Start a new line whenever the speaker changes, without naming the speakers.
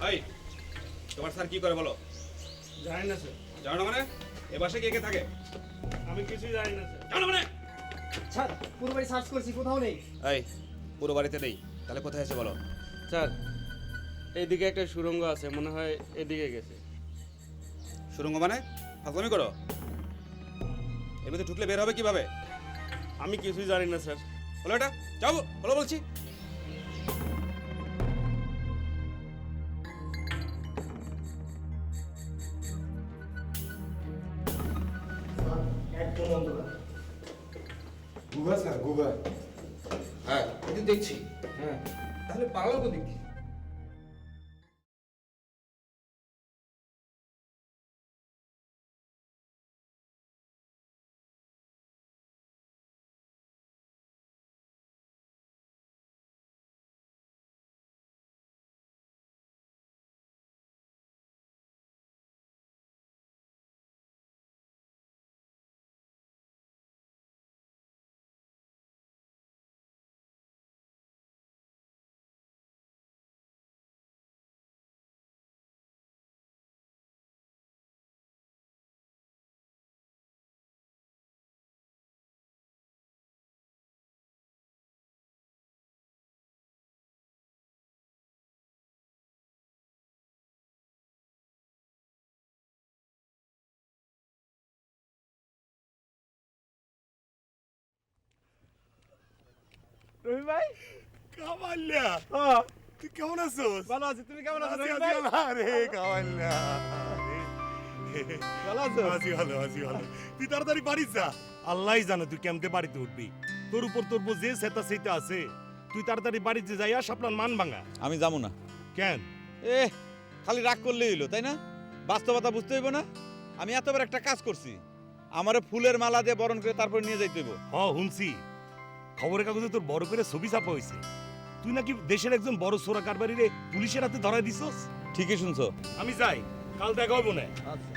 এই তোমার স্যার কি করে বলো?
জানি না স্যার।
জানো না মানে? এ বাসায় কে কে থাকে?
আমি কিছুই জানি না স্যার।
জানো না মানে?
স্যার পুরো বাড়ি সার্চ করেছি, কোথাও নেই।
এই পুরো বাড়িতে নেই, তাহলে কোথায় আছে বলো?
স্যার এইদিকে একটা সুড়ঙ্গ আছে, মনে হয় এদিকে গেছে।
সুরঙ্গ মানে? ফাজলামি করো। এর ভিতরে ঢুকলে বের হবে কিভাবে?
আমি কিছুই জানি না স্যার।
বলো এটা, যাও বলো বলছি।
একদম অন্ধকার।
গুগা স্যার গুগা।
হ্যাঁ এটা দেখছি।
হ্যাঁ
তাহলে পাগল কোন দিক?
রবি ভাই,
কামাল্লা তুই কেমন আছোস?
ভালো আছি। তুমি কেমন আছো
আছি,
রবি
আছি,
ভাই?
আরে কামাল্লা
ভালো আছো?
আছি ভালো তুই তাড়াতাড়ি বাড়ি যা। আল্লাহই জানে তুই কেমতে বাড়িতে উঠবি। তোর উপর তোর বউ যে সেটা সেইটা আছে, তুই তাড়াতাড়ি বাড়িতে যাইয়া আপনার মান ভাঙা।
আমি যাবো না।
কেন?
এ খালি রাগ করলেই হইলো, তাই না? বাস্তবতা বুঝতে হইব না? আমি এতবার একটা কাজ করছি, আমারে ফুলের মালা দিয়ে বরণ করে তারপর নিয়ে যাইতে হইব।
শুনছি খবরের কাগজে তোর বড় করে ছবি ছাপা হয়েছে। তুই নাকি দেশের একজন বড় চোরা কারবারিরে পুলিশের হাতে ধরাই দিছস।
ঠিকই শুনছো।
আমি যাই, কাল দেখা হইব না।
আচ্ছা।